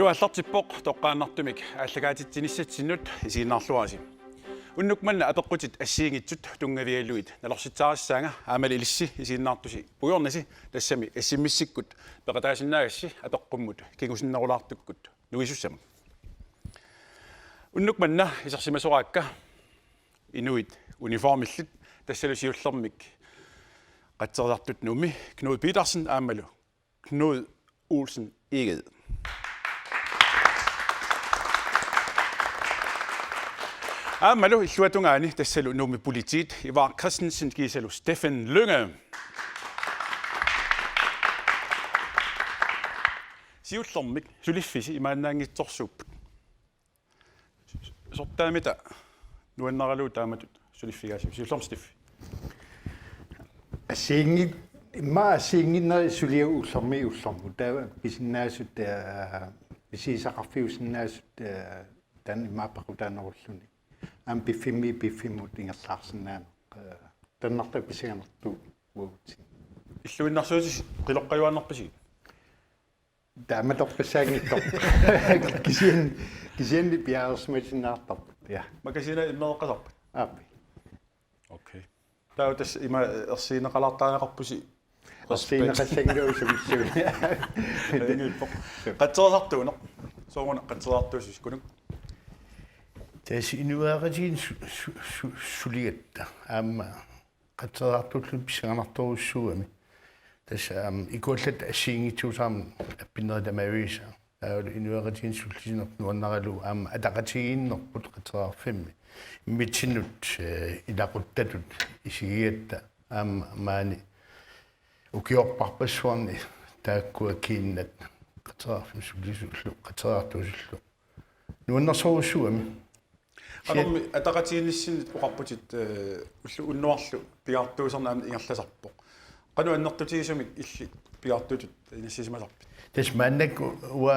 Iluallartippoq toqqaannartumik ааллагаатитсиниссатсиннут исигиннаарлуаси. Уннукманна апеққутит ассиингитсут тунгаviаллуит налорситсаарассаанга аамали илисси исигиннаартуси пуйорнаси тассами ассиммиссиккут пеқатаасиннаагасси апеққуммут кигусиннерулаартуккут нуисуссама. Уннукманна исерсимасораакка инуит униформиллит тассалусиуллермик қатсериартут нуми Knud Petersen аамалу Knud Olsen Eged. Aamalu illuatungaani tassalu nuumi politit Ivar Christensen kiisalu Steffen Lynge. Siullermik suliffisi imaannaangitsorsuupput. Sortaamita nuannaralu taamatut suliffigaasi siullerm Steffi. Assingit assinginner suliullermi ullermu taa bisinnaasut bisisaqarfiusinnaasut tan imaapaqutanerullunik. Am biffimut ingerlaarsinnaana tannarta pisiganertu uuti Illuinnarsuutis qiloqqajuannerpisi taamatorpassaangittor kisianni piaarsmasinnaartar ja makasina immeeqqasarpa aapi okay tautas ima ersiineqalartaanaqarpusi ersiineqassangausumissuuni qatserisartuuneq sooruna qatserartuusis kunuk tässä inuaaratiin sulietta qatserartullut pisanartorussuami tässä ikollat assiingitsuusaamu appinneritamaviisa taulu inuaaratiin sullisinert nuannaralu ataqatigiinnerput qatserarfimmi immitsinnut ilaquttatut isigiatta maani ukiorparpassuarni taakkua kiinnat qatserarfim sullisullu qatserartuusullu nuannersorussuami Qalormi ataqatiginissinit uqarputit ullu unnuarlu piartuusernaam ingerlasarpoq. Qanu annertutigisumik illi piartutut inassisimasarpit. Tässä mannak ua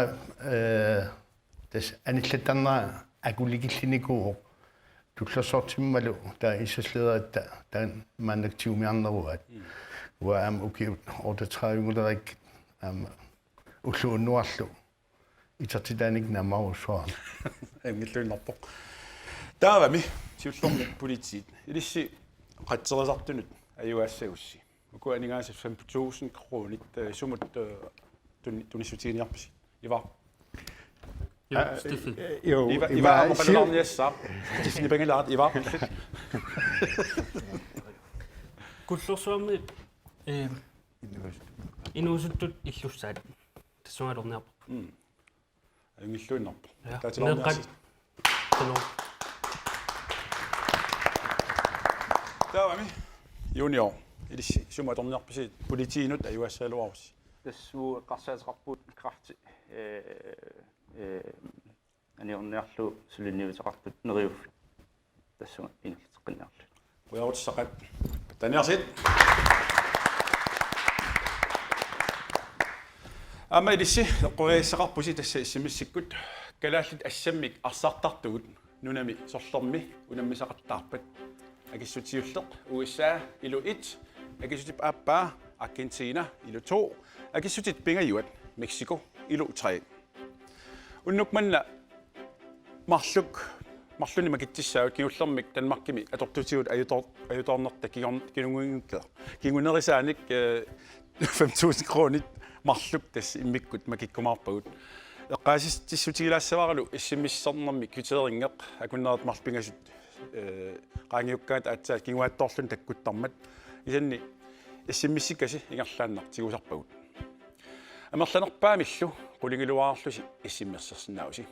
tässä anillattarnaa akuligilliniku tullersortimmalu taa isasledera että taan mannak tiumiarneruat. Ua ukiut ordatræjungulerik ullu unnuarlu itartitaanik namarusuar. Angilluinnerpoq. Taavami siullormi politit ilissi qatserisartunut ajuaassagussi uku aningaasa 5.000 kronit sumut tunissutiiniarpisi Ivar Steffi. Ivar qalaarniassa tisnipangalaat Ivar Kullersuarmi inuusuttut illussaat tassungalorniarpa angilluinnerpoq taatilaarniassi Taavami junior ilissi sumatorniarpisi politiinut ajuaassaaluarussi тассуу қарсаасеқарпут крафти аниорниарлу сулинниусеқарпут нериуфф тассуга ингерлеққиннаарлу уяутиссақат таниарсит ама илисси эққуриассеқарпуси тасса иссимиссиккут калааллит ассаммик арсаартартугут нунами сорлерми унаммисақаттаарпат акиссутиуллеқ USA илу 1 акиссутип аппаа Argentina illu 2 akissutit pingajuat Mexico illu 3 unnukmanna marluni makittissaut kiullermik Danmarkimi atortutiut ajutornerta kingunnerisaanik 5.000 kronit marluk tass immikkut makikkumaarpagut eqqaasistissutiilaassavaralu issimmissernermi kviteeringeq akunnerat marpingasut qaangiukkaat aatsaat kinguaattorlun takkuttarmat isanni issimmissikasi ingerlaannartigusarpagut amerlanerpaamillu qulingiluaarlusi issimmersersinnausi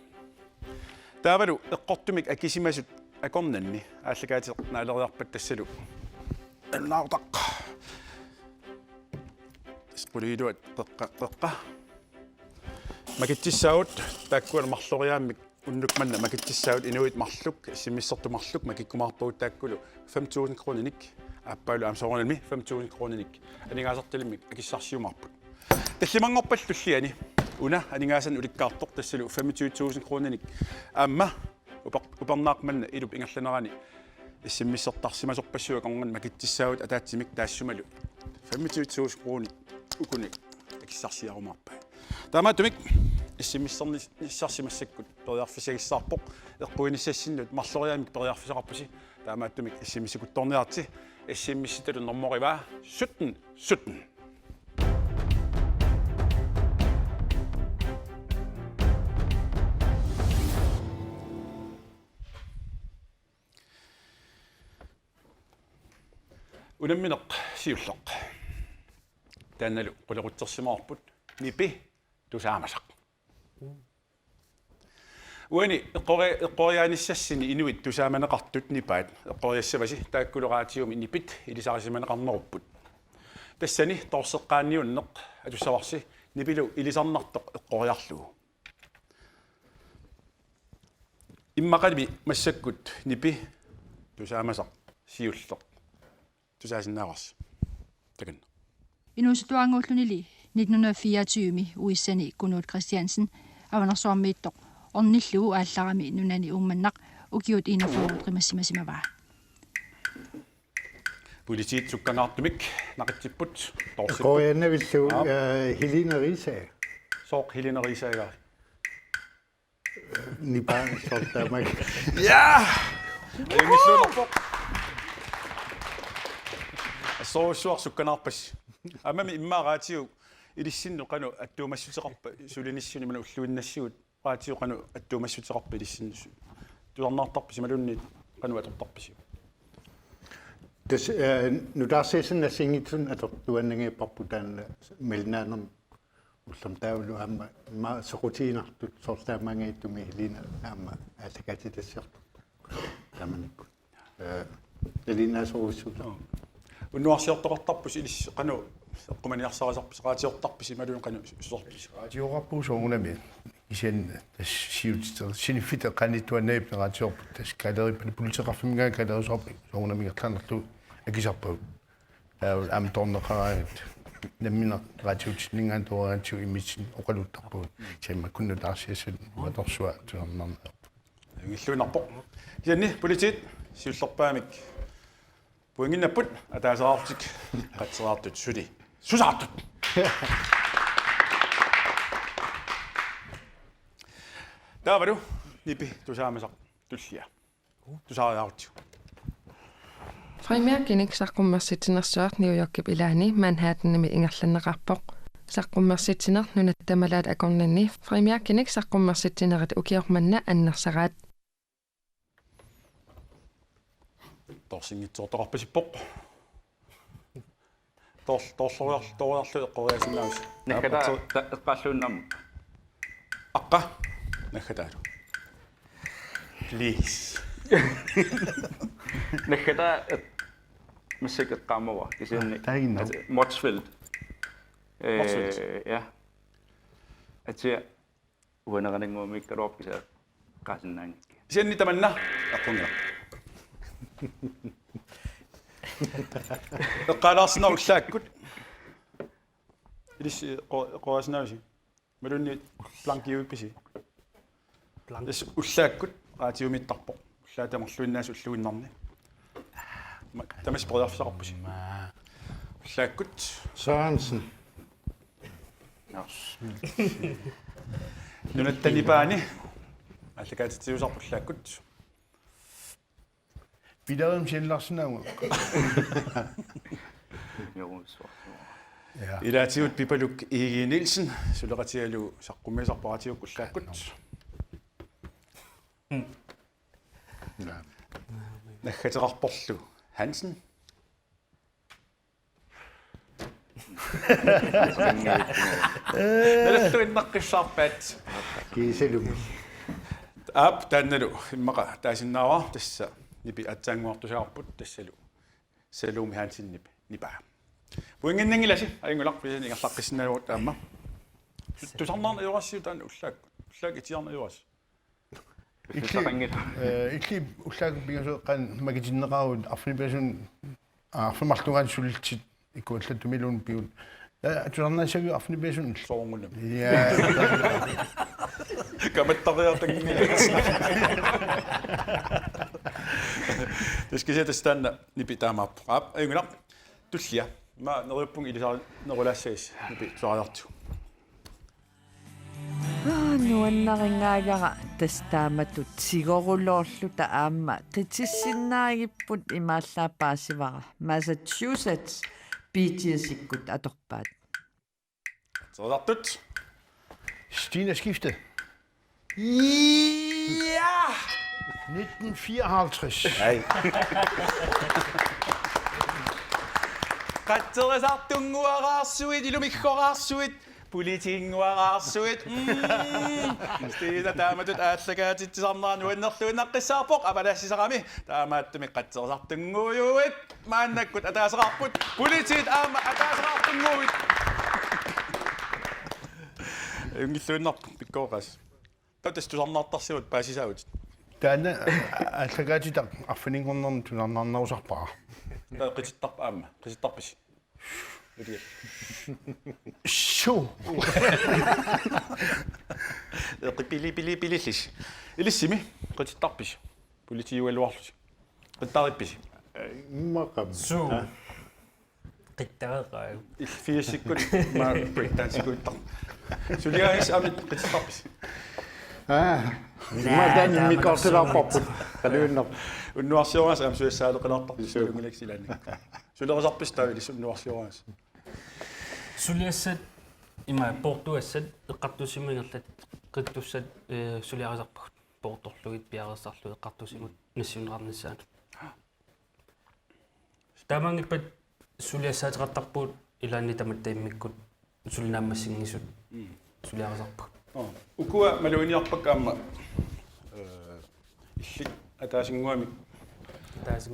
taavalu eqqortumik akisimasut akornanni aallagaatiqnaaleriarpat tassalu annaartaq isquliluat peqqa makittissaut taakkuala marloriaammik unnukmanna makittissaut inuit marluk issimmissertumarluk makikkumaarpagut taakkulu 5.000 kronenik appailu amsoornalmi 5.000 kronenik aningaasartalimik akissarsiumarput tallimangorpallulliani una aningasan ulikkaartor tassalu 25.000 kronenik amma upernaaqmanna ilup ingerlanerani issimmissertarsimasorpassuak orngan makittissaut ataatsimik taassumalu 25.000 kronit ukuni akissarsiarumarpa taamaatumik иссимиссерни иссарсимассаккут периарфисагиссаарпоқ эққуинissassinнут марлориаамик периарфисақарпуси таамааттумик иссимиссикутторниарти иссиммисситалу нормориваа 17 унамминеқ сиуллеқ таанналу қулеқутсерсимаарпут нипи тусаамасақ уани эққориааниссассини инуит тусааманеқартут нипаат эққориассаваси тааккулераатиуми нипит илисарисиманеқарнеруппут тассани торсеққаанниуннеқ атуссаварси нипилу илисарнартоқ эққориарлугу иммақалими массаккут нипи тусаамасақ сиуллеқ тусаасиннаарс такан Inusituanguullunili 1924 uissani Kunuut Christiansen avanersormiittoq ornillugu aallarami nunani ummannaq ukiut inafuut qimassimasimawa politit sukkangaartumik naqitsipпут torsipput Koreanavillu Helena Riisager. sooq Helena Riisager Nipa sortamak. ja ingilluunerpoq soossuar sukkanаарpas амами иммаараатиу илиссинну қану аттуумассутеқарпа сулинissuni мана уллуиннассуут раатиу қану аттуумассутеқарпа илиссиннусу туларнаартарпи сималунни қану аторторписиу Das nu der ses sådan at singitun at du er nænge på den melnanen som der vil have meget så rutiner du så der mange du med Helena at det kan det sjovt jamen Helena så så уннуарсиортоқартарпус илис қану эққуманиарсарисарпис раатиортарпис ималуун қану сорпис радиораппуусоорунами исен тассиутитер синиффита қанитуаннаип радиорпут тас калериппани политеқарфимигаа калерисорпи соорунами ерланерлу акисарпагут таавал амторнеқараагат наммина радиотиннгаан тоораатиу имитсин оқалуттарпагут симма куннутаарсиасут ваторсуа туарнарна ингиллуинарпоқ исанни политит сиуллерпаамик puinginnapпут атаасаартик қатсераартут сули сусаартут таавалу нипи тусаамасақ туллиа тусаариарту Фраймиакиник саққуммерситинерсуарт Нью-Йоркип илаани Манхэттенми ингерланнеқарпоқ саққуммерситинер нунаттамалаат акорнанни Фраймиакиник саққуммерситинерит укиорманна аннерсараат торсингитсоортоқарпасиппоқ торлориарлу эққориасиннаус Nakada eqqalluunnam аққа нахатаалу please nakada masikeqqaamava kisiinni tainna Motsfield ja atia uanerananguumikkaluarp kisa qaasinnaangikki исанни таманна аққунгила эққалаарсинаа уллааккут илис қоаснааси малунни планкиуипписи ис уллааккут раатиумиттарпоқ уллаатамерлуиннаас уллуиннарни тамас проярфисақарпуси уллааккут Sørensen. нунаттанипаани аллакаатитсиусарпуллааккут Bidarum sillарсинаагу ja илаатиут пипалук Иги Нилсен сулеқатиалу саққуммисарпаратиук уллааккут наххатерарпорлу Хансен наллуиннаққиссаарпаат Giselum. ап таанналу иммақа таасиннаава тасса нипи атсаангуартусаарпут тассалу салууми Хансеннип нипаа пуингиннангиласи аюнгулақ писани ингерлаққиссинаавут таама тусарнаарна юрассиутаан уллаак итиарна юрас илли уллаак бигасоққан магитиннеқарут арфнипасун арфмарлугаан сулилтит иккуаллаттумилуун пиут атуарнаасаги арфнипасун соорнгунам я каматтариартангилас таскисетастанна нипи таамаарпу ап аюнгулақ туллиа ма неруппун илисаар нерулаассагис нипи суариарту Nuannaringaagara tastaamatut sigorulloorluta aamma qitissinaagiput imaallaappaasivara Massachusetts beachiasikkut atorpaat. Qatseriartut. Stine skiftet. Ja! 1954. Nej. Qatseriartunguaraarsuit ilumikkoraarsuit politiinguaraarsuit. Stina taamatut aallaгаатитсарнаа нуаннерлуиннаққиссаарпоқ апалаассисарами таамааттуми qatseriartunguujuit мааннаккут атаасеқарпут политиит аама атаасеқартунгуит. Ингиллуиннарпу пиккоорас. Татстусарнаартарсивут паасисаавут. Таана аллагаатитақ арфинингорнерни тунарнаарнарусарпаа. Qitittарпа аама qitittарпис. Улия. Шо. Пилиллис. Илиссими qitittарпис. Политиуалуарлус. qittариппис. Иммақам. Суу. Qittareqaa. Илфиассиккут маа брейктансикуиттар. Сулиаис амит qitittарпис. Мадан микортилаарпарпут қалуиннар. Уннуарсиораас аам суяссаалеқилаартар суулунгулаксилаани. Сулерисарпис таавили суннуарсиораас. Сулиассат има портуассат эққартусиммингерлат қиттуссат сулиарисарпагут порторлугит пиарерсарлуи эққартусимут нассиунеқарниссаат. Тамангиппат сулиассаатеқартарпуут илаанни таматтаиммиккут сулинааммассингисут сулиарисарпагут. Укуа малуиниарпак аама иллик атаасингуами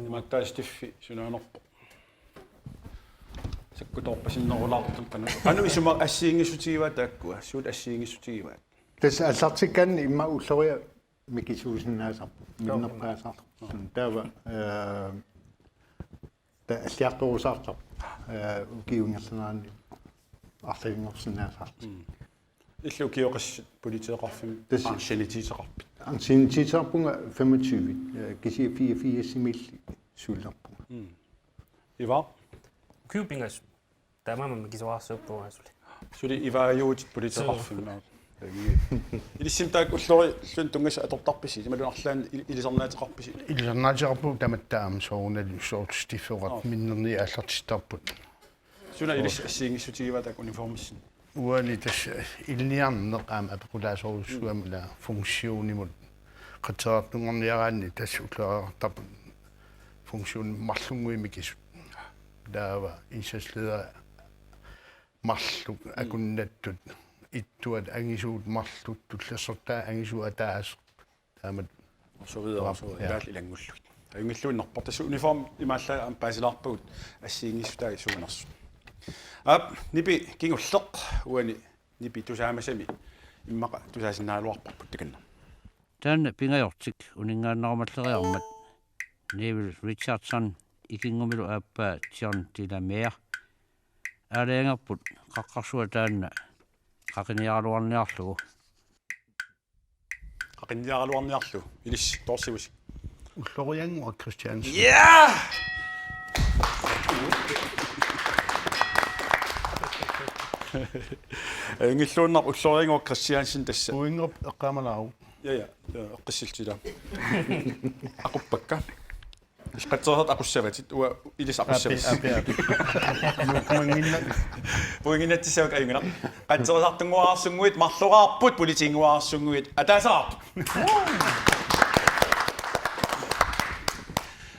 маттаастиффи сунаанерпо саккуторпасиннерулаартум кану исума ассиингисутигива тааккуа суут ассиингисутигива Тэс аллартиккан имма уллерия микисуусиннаасарпу миннерпаасаарлу таава та аллиарторусаартар укиунгерланаани арлингорсинаасаарту иллу киоқассут политеқарфим арсенитисеқарпит ансинитисарпунга 25 киси 44 симилли сууллерпунга ива Кюпингас тамамма кисуарсууппугасули. сули иваажуут политеқарфим илиссимтаак уллори лун тунгаса атортарписи ималунарлаан илисарнаатеқарписи Илернаатеқарпу таматтаам соорунали соортстиффеқат миннерни аллартистарпут. суна илис ассиингисутигива таак униформиссин Уани тас илниарнеқаам апекулаасоруссуамила функционимут қатсаартунгорниараанни тас уллериартарпут функцион марлунгуимикисут даава инсаследа марлук акуннаттут иттуат ангисуут марлут туллерсортаа ангисуатаас таамат så videre så iværk i langullu. Ungilluinnerpor tassu uniform imaalla am paasilaarpagut assiingissutai suuners. Ap nipi kingulleq uani nipi tusaamasami immaqa tusaasinaaluarparput takanna. Taanna pingajortik uningaannarumalleриармат Neville Richardson ikingummilu aappaa John Tilamer аалаангарпут qaqqarsua taanna qaqiniaraluarniarlugu qaqiniaraluarniarlu ilis torsivis уллориангуа Christiansen. Ja! Ungilluunnar ulloriangor Christiansen tassa. Uingerp eqqamalaaru. Ja, eqqissiltila. Aquppakka. Isqatserhat aqussavatit ua ilis aqussavas. Nukmanginna. Puinginattisavak ayungana. Qatserisartunguaarsunguit marluqaarput politiinguaarsunguit ataasarp.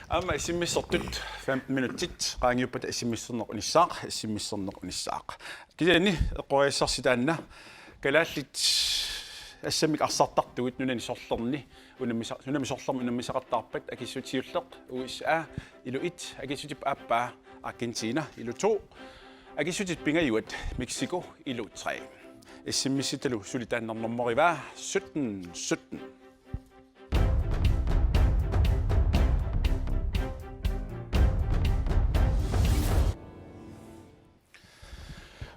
Amma isimmissortut 15 minutit qaangiuppat isimmisserneq unissaaq isimmisserneq unissaaq. Kisani eqqoriassarsi kalaallit assamik arsartartugut nunani sorlorni unammisorlormi unammisaqartaarpat akissutiulleq USA ilu 1 akissutip aappa Argentina ilu 2 akissutip pingayuat Mexico ilu 3 isimmissittalu sulitaannernermoriva 17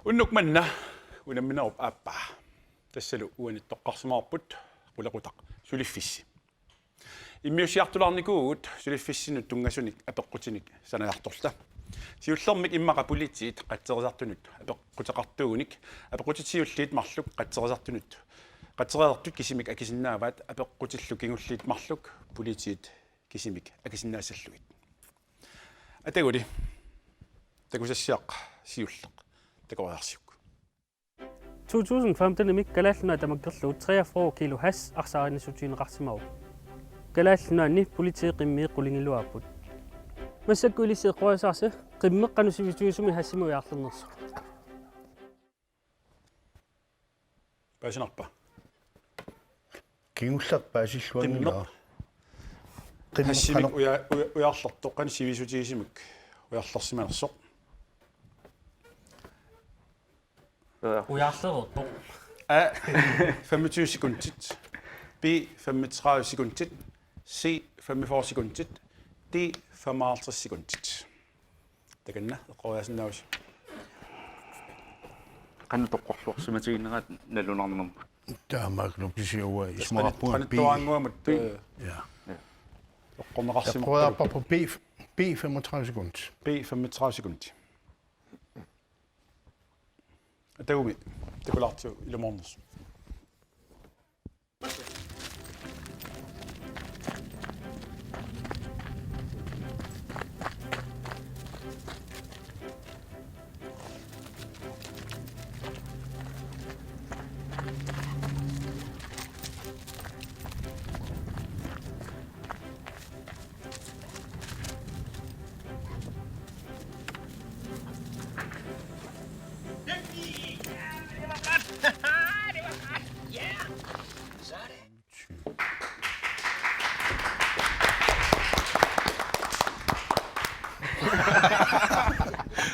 unnukmanna unamminaup aappa tassalu uanittoqqarsumaarput qulaqutaq suliffissi immiusiartularnikuut suliffissinnut tungasunik apeqqutinik sanajartorla siullermik immaqa politiit qatserisartunut apeqqutaqartuunik apeqqutitiulliit marluk qatserisartunut qatsereertut kisimik akisinnaavaat apeqqutilluk kingulliit marluk politiit kisimik akisinnaassalluit ataguli takusassiaq siulleq takoariarsiuk 2015 mik kalaalna tamakkerlu 43 kilo has arsaarinissutiineqarsimaru kalaalna ni politiiqimmi qulingiluapput массаккулисси эққуасаарси қиммеққанусивитуисуми хассимуяарлернерсу паасинарпа кингуллақ паасиллуангила хассимик уяарлертоққан сивисутигисимик уяарлерсиманерсоқ уяарлерерпоқ 25 sekundtit b 35 sekundtit c 45 sekundtit d 55 sekundtit takanna eqqoriasinnaus qannutoqqorluarsimatiguinnerat nalunarnum таамаклукисиуа исмаарпуа qanuttuaanguamut ja eqqorneqarsimu eqqoriarpa på b 35 sekund b 35 sekundti atagumi takulartu ilumorners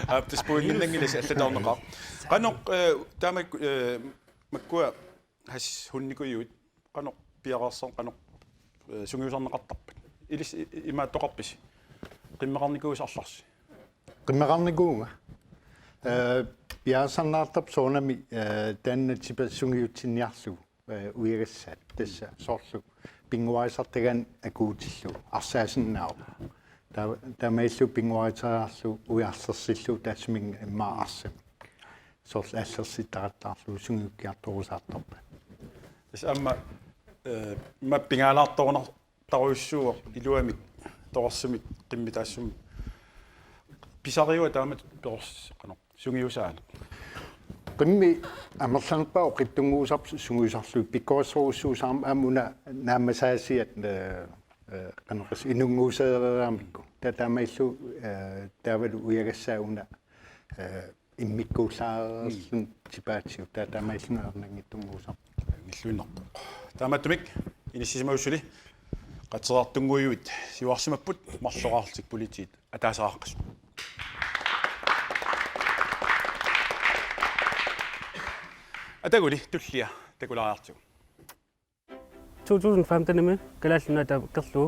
аптэспуингиннангилис аллатаарнеқар qanoq таамак маккуа хас хунникуйуит qanoq пиараарсаа qanoq сунгиусарнеқартарпат илис имааттоқарпис qimmeqarnikuus арларси qimmeqarnikuunga piaasarnaartap soonami taannatipа sungiutsinniarlu uigassat tassa soorlu pinguaisartagan akuutillu arsaasinnaau taamaillu pinguaitaraarlu uiarlersillu taasming immaarsim soorl аллерситтаратаарлу сунгиуккиарторусаартарпа тас амма маппингаалаартарунар таруйссууа илуамик торсимик qimmitaassum писариуа таамат перс qanoq сунгиусаана qimmi amerlanerpao qittunguusarp sunguusarlu pikkoassoruussuusaarm amuna naammasaasiat qanoqas inunguusaeraamikku taamaillu taavalu uiagassaauna иммиккуулаарерлун типааtsiu таамаиллунернангиттунгуусар ngilluinnerpo тааматтумик иниссисимауссули qatserartunguiuit siuarsimapput marloraartik politiit ataasaraqqas атагули туллиа такулариарту 2015 kalaalna tamakkerlu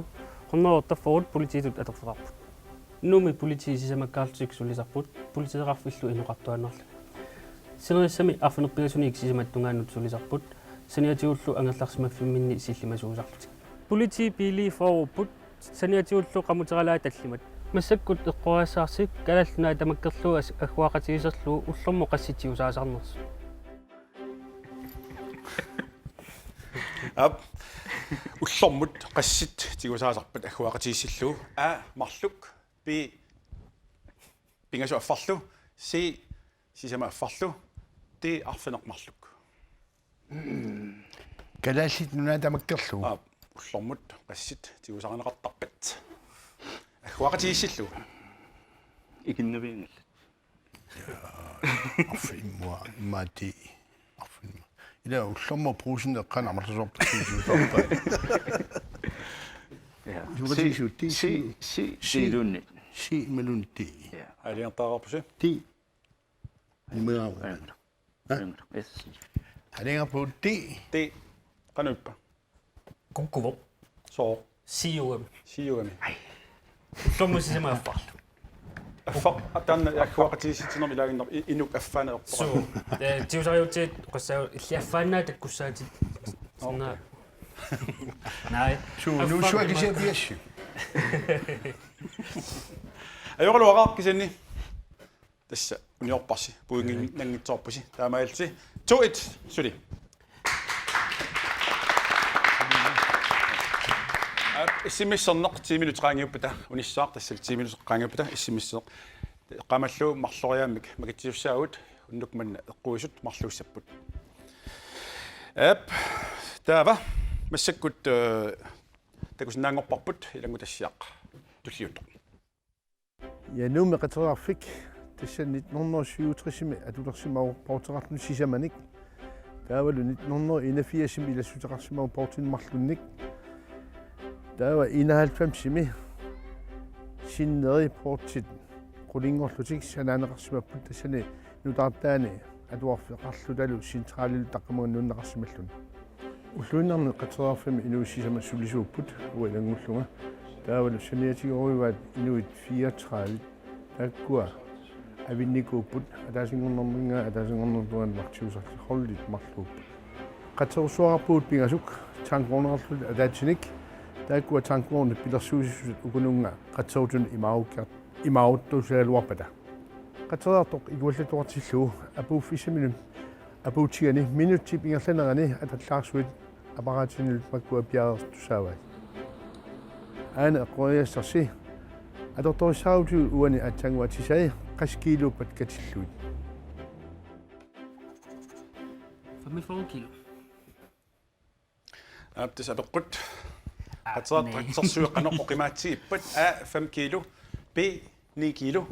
qunnerortafforut politiitut atorferarput нуми политисисамаккаартик сулисарпут политисеқарфиллу инуқартуаннерла синерissami арфинерпигасуник сисаматтунгааннут сулисарпут саниатиуллу ангерларсимаффимминни силлимасуусарлутик полити пили форуппут саниатиуллу қамутералаа таллимат массаккут эққуассаарсик калаллунаа тамаккерлуу агуақатигисерлуу уллэрмо qassitiusаасарнерс ап уллэрмут qassит тигусаасарпат агуақатигиссиллуу марлук би пингасу аффарлу си сисама аффарлу ти арфинеқмарлук калааллит нунаа тамаккерлу уллэрмут qassит тигусаарнеқартарпат агуақатигиссиллу икиннавиангал арфиммуа мати арфимма ила уллэрмо пруусин эққан амерласорпа ja югатисути силунни си мелунти алиантаарпуси ти имеава эс алинга пути ти qanuppa куккуво соо сиуам сиуами уллэрмусисама аффарлу аффа атанна агуақатигисситинерми лагиннер инук аффаанеерпора су тиусариутиит қассаа иллиаффааннаа таккуссаати сна nej нуусуагисиапиасси ajorluaqarkisani tassa uniorparsi puingin nangitsoorpusi taamailsi 2-1 suli Issimisserneq 10 minutter qaangiuppata unissaaq tassal 10 minutter qaangiuppata issimisseq qamallu marloriaamik makatiussaagut unnukman eqquisut marluussapput taava massakkut takusnaangorparput ilangutassiaq tulliuttoq Ja nu med retrafik det er 1967 at du der simmer portrætten sisamanik. Der var det 1981 ila sutarsimmer portin marlunik. Der var 91 mi sin nede portit kullinger lutik sananarsimmer putasane nu der tane at var ralludalu centralil taqamun nunarsimallun. Ullunarne retrafim inu sisama sulisupput uilangullunga. Der var det sanati over inuit 34 takua avinnikuupput ataasinngornerminga ataasinngornertuan martiusarti hollit marluup qatersuarpuut pingasuk tankvornerarlut ataatsinik taakua tankvorne pilersuusisut ukununga qaterutun imauttusaaluarpata qaterartoq ikuallatuartillu apuuffisaminun apuutiani minutti pingerlanerani atallaarsuit aparaatinul makkua piaartusaavai ana qoyassarsi adortorisautu uani atsanguatisai qaskiilupat katilluit 45 kilo. Abtisabeqqut qatersuuqqanoqqoqimaatsi a 5 kilo b 9 kilo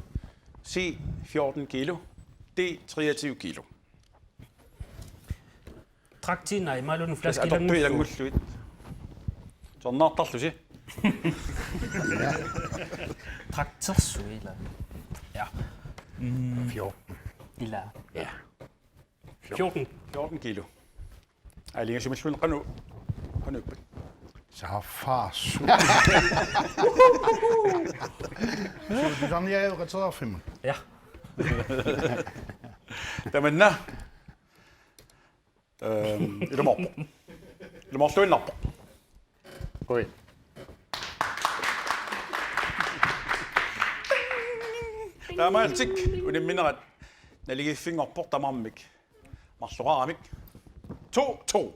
c 14 kilo d 23 kilo Traktina i malun flaske adortu ilangulluit tornaartarlusi traktersuila. Ja. 14. Ila. Ja. 14 kilo. Alingasumallun qanu qanupput. Safarsu. Du sådan jeg er retrafim. Ja. Tamanna ilumorluinnarpoq oi taamaaltik unimminerat naligiffinngorpoq tamarmik marluqaramik 2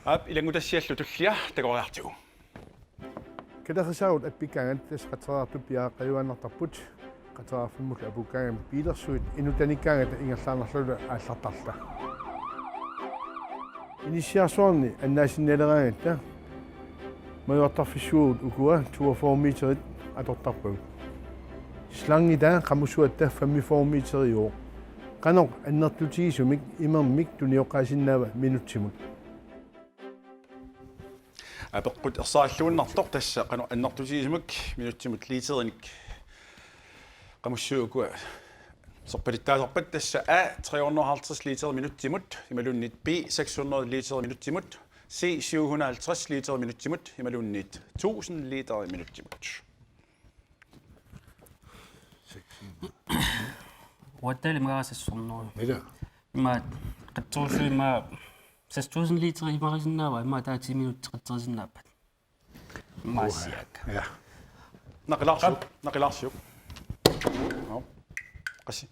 ap ilangutassiallu tullia takoriartigu Kadaqisagut appikangat tas qaterartu piaqayuannartarput qaterarfimmul apukkaagam piilersuit inutanikkaangat ingerlaarnarlula aallartarta inisiarsuarni annaasinnaleragatta majortarfissuut ukua 42 meterit atortarpug slangita qamusuatta 45 meterior qanoq annertutigisumik imermik tunioqqaasinnaava minutsimut apeqqut ersaalluunnartoq tassa qanu annertutigisumuk minutsimut liiterinik qamussuukua serpalittaasarpat tassa a 350 liter minuttimut imalunnit b 600 liter minuttimut c 750 liter minuttimut imalunnit 1000 liter minuttimut Wattali magaasassornori. Mitä? Ima qatsuussu ima 6000 liter imarisinnaava ima taa 10 minuutti qatterisinnaappat. Maasiak. Ja. naqilaarsiuk no qassi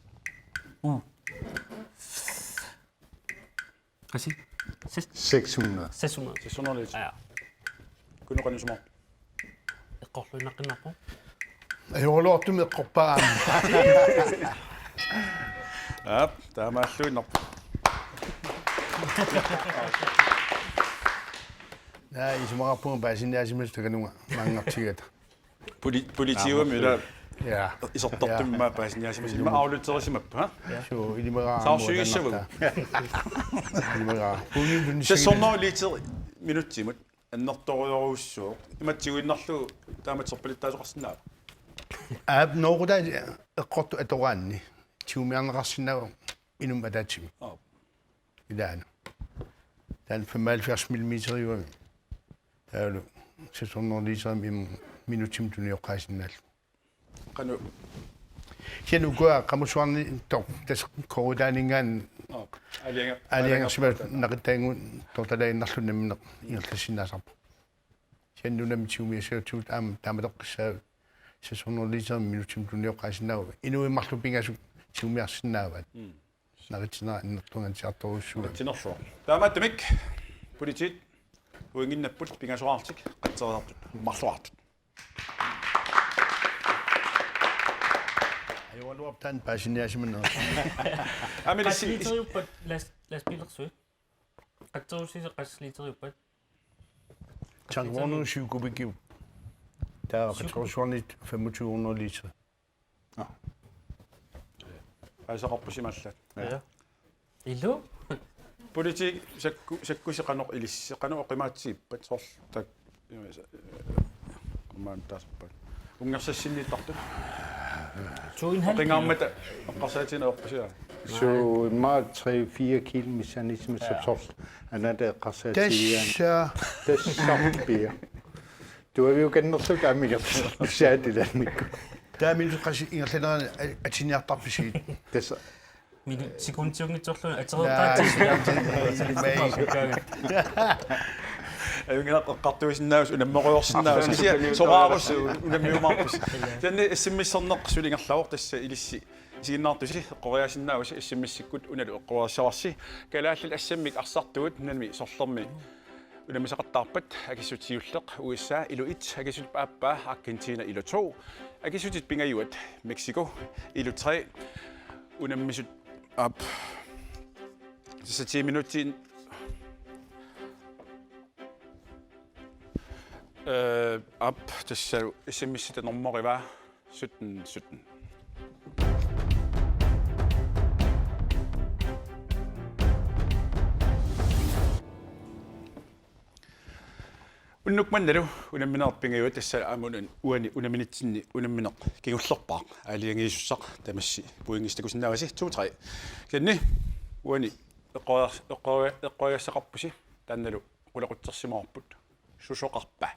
Qasi 600. 600 liter ja. kunu qanismo Eqqorluinnaqqinarpu. Ei ole ottu med qoppaan. taamaalluinnarpu Ja, ismarappuun pääsinniäisimistä kanunga mangartigata. politiuam ila Ja. isortartumma paasiniasimas ima aulutterisimappu ha So inimera. saarsugissavu Inimera. Punin dun 600 liter minuttimut annertoriorussuuq imatsiguinnarlu taamatserpalittaasuqarsinnaa Ab noruda eqqortu atoraanni. Tiumiarnerarsinnava inum atatsimi. Ilaana. Tan 75 mm juami. Taalu 600 liter minuttim tunioqqaasinnaal. qanu Hienu kua qamusuarni tor tas korudaaningaan aliangersimat naqitaangun tortalainnarlunammineq ingerlasinnaasarpu. Hiennunam tiumiasiutsuut aam taamatoqqissaa 600 liter minuttim tunioqqaasinnaava inuimmarlu pingasuk tiumiarsinnaavat. нагитсинаа иннертунган сиарторуссуга Tinersua. Taamaattamik politit uinginnapput pingasoraartik qatseriartut marluartut. Ajorluap tan pasiniasimanner. Amilisi qasliterjuppat lastbilersuit qatsorussise qasliterjuppat Changwonu syukubikiu. Der er retorsuarnit 2500 liter. aisaqarpusimallat. ja illu Politik sakkusiqanoq ilisseqanu oqimaatsiippat sorl tak kommaantaaspat. Ungersassiniittartut. 2,5 Qingaarmata oqqarsaatina oqqasia. Så meget 3-4 kilo mekanisme som sovs. Han er der qassatian. Tässä Det er bier. Du har jo kendt så gammel, jeg sagde det der, Mikko. der min qasi ingerlana atiniartarpisiit. Det er så. min sekundtiungitsorluna Nej, Ayungina qaqqartuisinnaus unammeruyorsinnaus kisia soraarus unammiumarpus. Tanni issimmisserneq sulingerlaor tassa ilissi isiginnaartusi qoriasinnaus issimmissikkut unalu eqqoriassarassi kalaallal assammik arsartugut nanmi sorlermi unamisaqartarpat akissutiulleq USA ilu 1 akissut paappa Argentina ilu 2 akissutit pingayuat Mexico ilu 3 unammisut op tassa 10 minuuttiin op tassa issimissita normoriva 17. Unnukmannalu unamminerpingayuat tassa aamunun uani unaminitsinni unammineq kigullerpaa aaliangiisussaq tamassi puingistakusinnaavasi 2-3 kanni uani eqqoriassaqarpusi taannalu qulaqutsersimaarput susoqarpa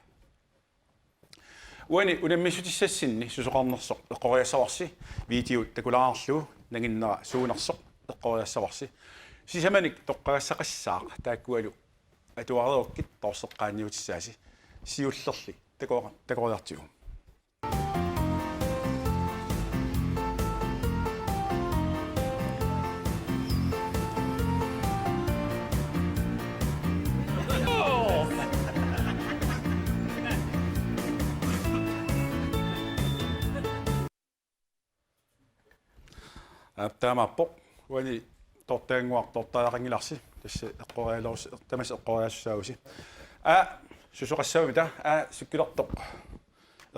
uani unammisutissassinni susoqarnersoq eqqoriassavarsi video takulaarlu nanginnera suunersoq eqqoriassavarsi sisamanik toqqagassaqassaaq taakkualu atuareokkit torseqqaanniutissaasi siullerli takoriartigu Taamappoq uani tortaanguartortaaqangilarsi tassa eqqorialorsi tamas eqqoriassausi susoqassaumita sukkilertoq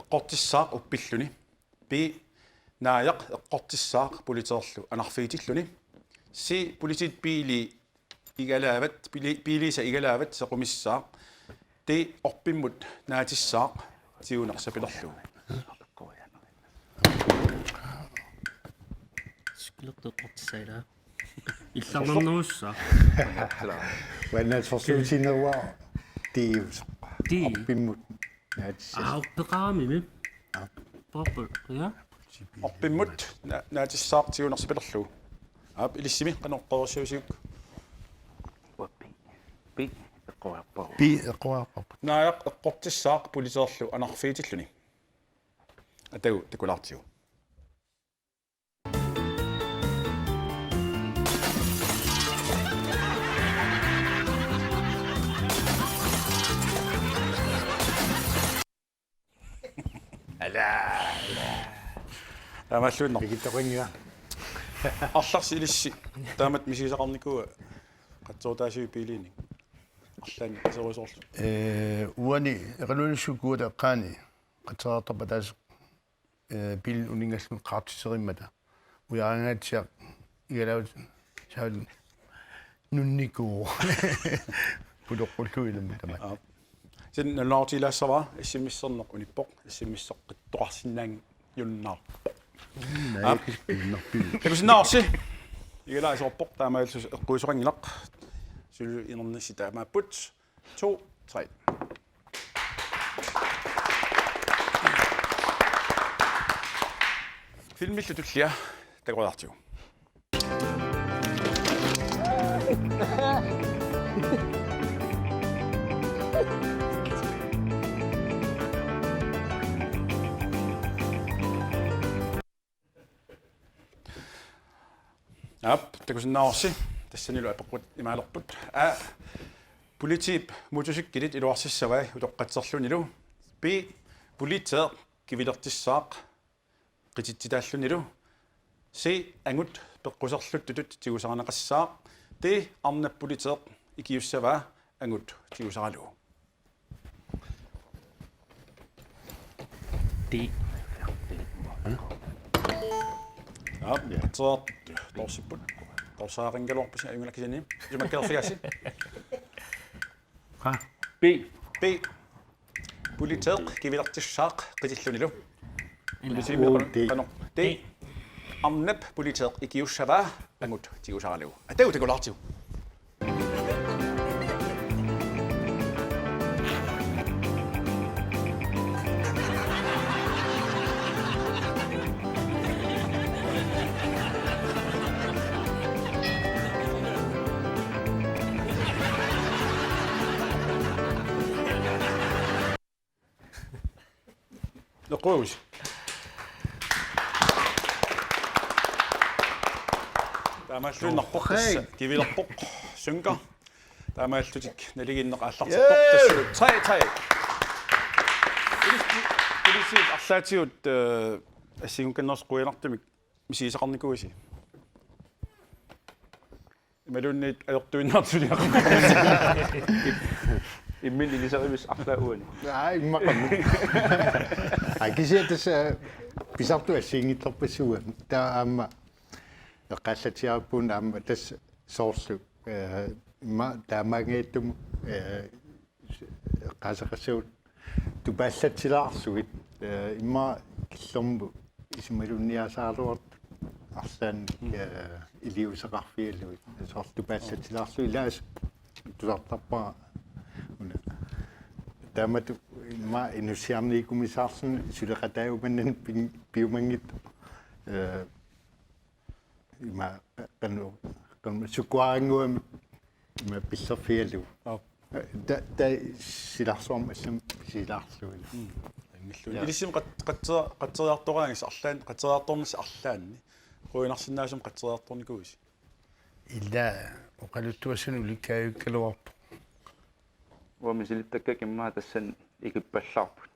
eqqortissaaq uppilluni bi naayaq eqqortissaaq puliterlu anarfiitilluni si pulitit piili igalaavat piilisa igalaavat sequmissaaq ti orpimmut naatissaaq tiunersapilerlu skillerteqortissailaa illarnernuussa Men altså, så vil sige noget, det er jo di oppimut. Ja, det er peqaami mi purple ja orpimmut naatissaaq tiunersapilerlu ap ilissimi qanoqqorsiusiguk Bi eqqoriarpaa. bi eqqoriarpap. naayaq eqqortissaaq puliterlu anarfiitilluni atagu takulaartigu Taamallunner ikke der ringer. арларси илисси таамат мисисақарникуа қатсуутаасиу пилиини арлаани асерусоорлу Uani eqalunissukuut eqqaani qatseraartarpa taas bil uningallu qaartisserimmata uyarangaatiaq igalavut saal nunnikuu puloqqulluilum tamat син налаартилаассава иссимиссернеқ униппоқ иссимиссоққиттоқарсинаан юннаар такусинаарси игалаасоорпоқ таамаалсус эққуисоқангилақ сулу инернисси таамааппут 2-3 филмиллу туллиа такуаартигу такусиннаарси тассанилу апеққут имаалерпут политип мотосиккилит илуарсиссавай утоққатсерлунилу пи политеэ кивилертиссаақ қититтитааллунилу си ангут пеққусерлуттутут тигусаранеқассаақ ти арнап политеэ икиуссаваа ангут тигусаралу ти атсоо торсиппут торсаарингалуарписа аюнгилакисани имаккерсиаси би политеэ кивилертиссаақ қитиллунилу ти арнап политеэ икиуссаваа ангут тигусаралу атау тикулаартиу لقوش таамааллуи нарпоқ киви нарпоқ сунка таамааллутик налигиннеқ аллартиппоқ тассу 3 илисси арлаатиут ассигунканнерс қуянартумик мисисақарникуиси ималуунниит аёртуиннаартулиақ иммин илисаривис арлаауани иммақамми акисиатас писарту ассиингитлерпассуга таама эққаллатиарпуун аама тас соорсу имма таамаагеэттум эққасеқассуут тупааллатсилаарсугит имма киллэрму исималунниасаалуарт арлаан илиусеқарфиаллуит соорс тупааллатсилаарсу илаас тусартарпаа таамат имма инусиарникумисаарсен сулеқатаауганнан пиумангит имма кану сукуаангуами имма писсерфиалу да силарсуам ассам силаарсуила илиссим қатсериартораангис арлаан қатсериарторнис арлаанни қуинарсинаасум қатсериарторникуис илла оқалуттуассуну уликкааюккалуарпу уамисилиттакка киммаа тассан икиппаллаарпут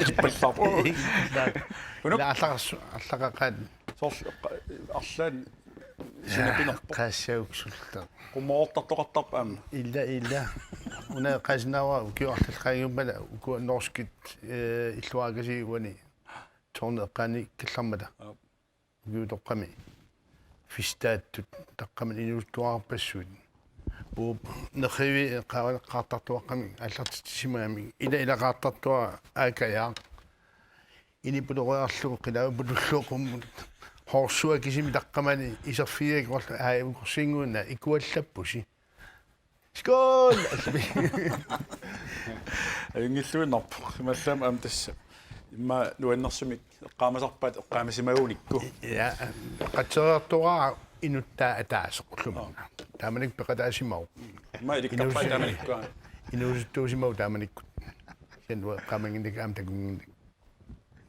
икиппаллаарпу ла аллақақаат соорс арлаан синапинерпо қаассауксулта qummoortartoqartarpa aama илла уна қасинава укиуарталқаагиуммала уку норскит иллуаагасигуани торнеққани киллармала укиутоққами фистааттут таққаман инуттуарпассуут буу нехиви қаартартуаққами аллартитсимаами илақаартартуа аакаяа инипулеруарлугу қилаапуллуоқум хорсуа кисими таққамани исерфиак орла аавукорсингуна икуаллаппуси скол ангиллуиннарпу ималлаам аам тасса имма нуаннэрсумик эққаамасарпаат эққаамасимагуникку я қатсериартугаа инуттаа атаасеқуллума тааманик пеқатаасимау имма иликкарпаа тааманиккуа инуусуттуусимау тааманикку сенуа қамангиник аам такунгиник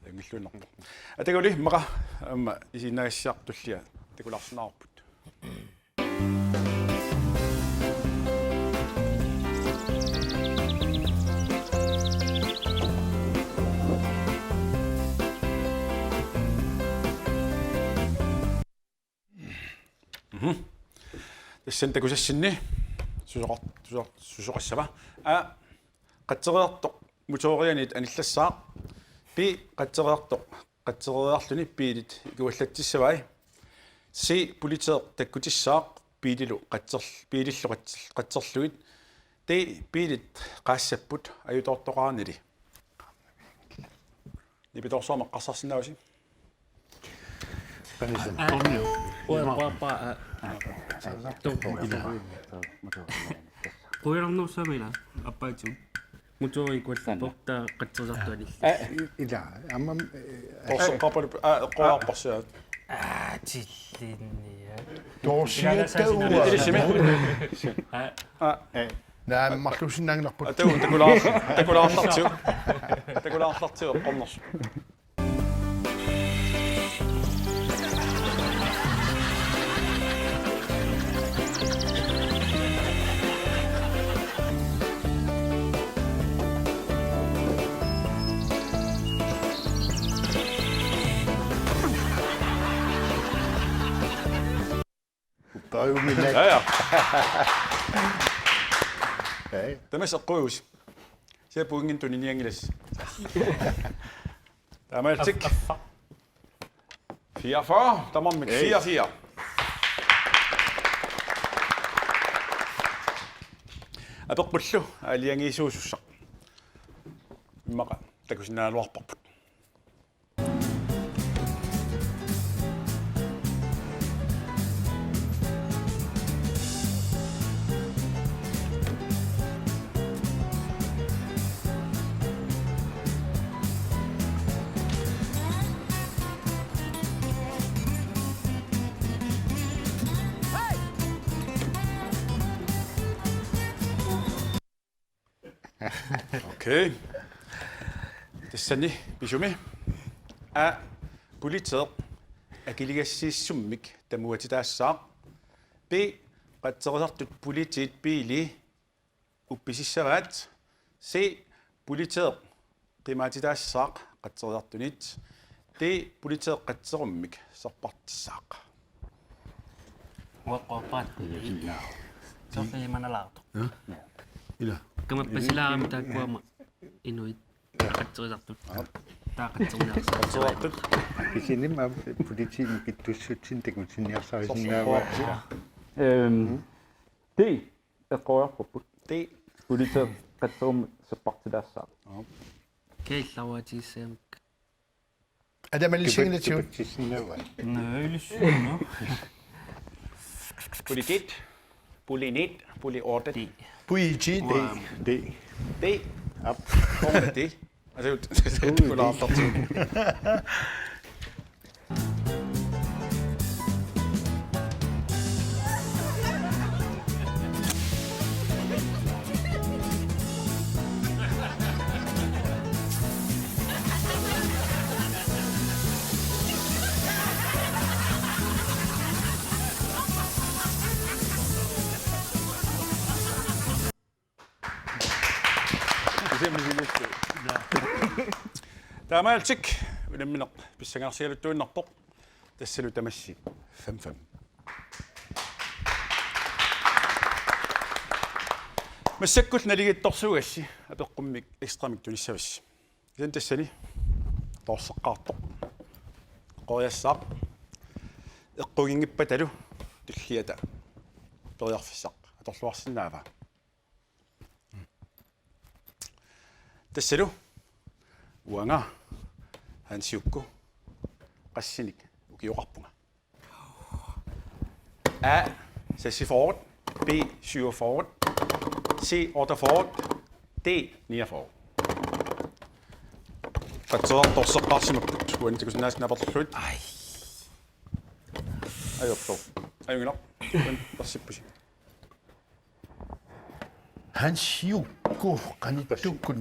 ангиллуиннарпу атагули мақа амма исинаассиартуллиа такуларсинаарпут тассан такусассинни сусоқассава қатсериартоқ муторианит аниллассаа пи қатсериарлуни пиилит икуаллатсиссавай си политеэ таккутиссаақ пиилилу пиилиллу қатсерлуит ти пиилит қаассаппут аютоортоқарнили нипиторсоама қарсарсинауси уапаа қуйарнерсамила аппаату мутори кваллапорта қатсерсартуани ила аммам торсоқарпалу қоарпарсиаат тиллинниа доорсиатта наа марлусиннаангнарпут такулаарлартиу қорнерс øjeblik. Ja. Ja. Tämä se koius. Se puhungin tunnin engels. Tämä er tik. 44. Der må man 44. Apaqullu aliangiisuusussa. Immaqa takusinaaluarparput. Okay. Tassani bisumi a politeer akiligassiissummik tamuatitaassaq b qatserisartut politiit biili uppisissavaat c politeer qimaatitaassaq qatserisartunit d politeer qatserummik serpartissaaq Waqapat. Sofi manalaarto. Ila. Kama pasilaam taakkuama inuit qatserisartut. Taaqatsernaarsa. qatserisartut Isinimma politiikin kittussutsin takutinniarsarisinaava. D. Eqoarput. d Politeer qatserum serpartilaassaaq. Keillawatiissaamik. Adamallisingilatiut. Tissinava. Nøylissuno. politit pulinit puliordet Puiji D. d kom det altså det kunne aftartu Taamaaltik ulammineq pissangarsialuttuinnerpoq tassalu tamassi 5-5 Massakkut naligittorsugassi apeqqummik ekstramik tunissavassi isan tassani torseqqaartoq qoriassaaq eqqugingippa tulliata periarfissaq atorluarsinnaava tassalu uanga hansiukku qassinik ukioqarpunga a sassi forward b syver forward c order forward d near forward qatseertorseqqaarsimapput uantakusinnaasnaperlerluut ajortor ajungila tassippusi Hansiukku qanittukkun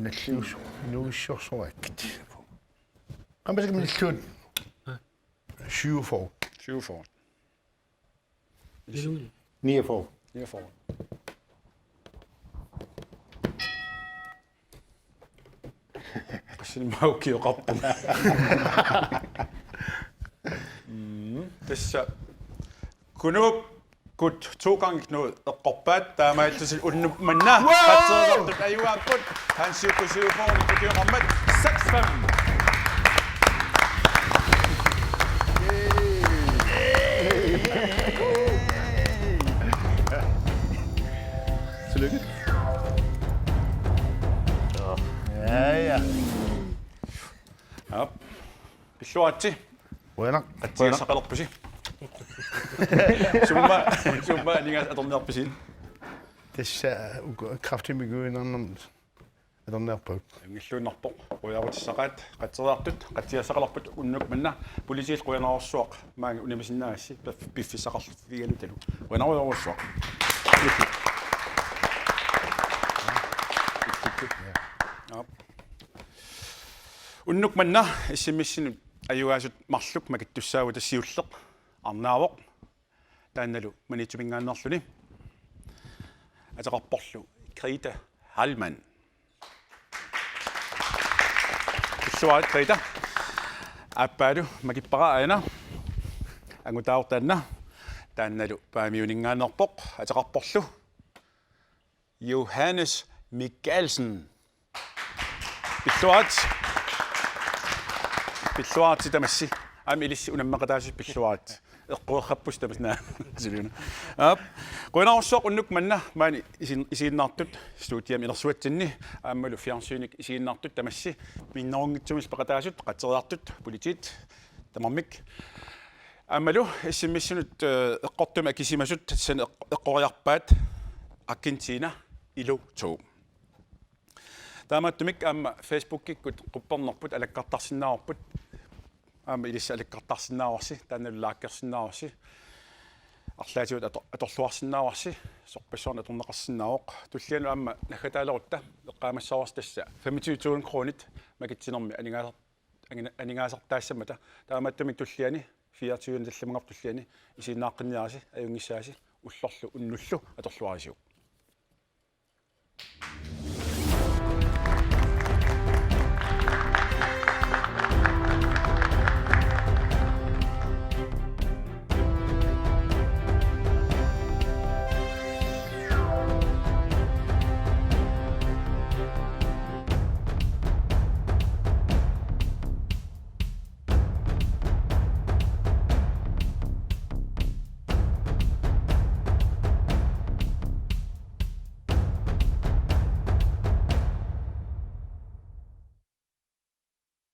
nuissorsorakit. Qammasik milluut. Syvfor. syver forward Near near forward qassinimma ukioqarpunga tassa kunup kut 2 gange noget eqqorpaat taamaallusil unnupmanna qatseersortut ayuaapput hansiukku syuforni ukioqarmat 6-5 Tillykke. Ja. ja pilluaatsi Bueno. qattigassaqalerpusi summa aningaas atorniarpisin Tassa kraftig miguinarnam atorniarput. ngilluunarpoq quyaarutissaqaat qatseriartut qattigassaqalerput unnukmanna politiil quyanarorsuaq maanga unimisinnaassi piffissaqarlut vigalutalu quyanarorsuaq unnukmanna issimmissinut ayugaasut marluk makittussaagu tassiulleq arnaavoq taannalu manitumingaannerluni ataqarporlu Greta Hallmann Suat Greta appaadu makippara aina angutaortaanna таанналу паамиунингаанерпоq атеқарпорлу Johannes Mikkelsen Pilluaat тамасси аами илисси унаммақатаасис пиллуаат эққуерраппус тамаснаа силуна қуинаорсоқ уннук манна маани исииннаартут студиам илерсуатсинни ааммалу фиарсууник исииннаартут тамасси миннерунгитсумис пақатаасут қатсериартут политит тамармик ааммалу иссиммиссунут эққортума кисимасут сан эққориарпаат Argentina илу тоо тааматтумик аама фейсбуккиккут қуппернерпут алаккартарсинаарпут аама илисса алаккартарсинаарси таанналлааккерсинаарси арлаатиут аторлуарсинаарси сорпассорна торнеқарсинааоқ туллиану аама наггатаалерутта эққаамассаварс тасса 25000 кронит макитсинерми анигаасартаассамата тааматтумик туллиани 24 талламангар туллиани исииннааққинниараси аюнгиссааси уллорлу уннуллу аторлуарисиу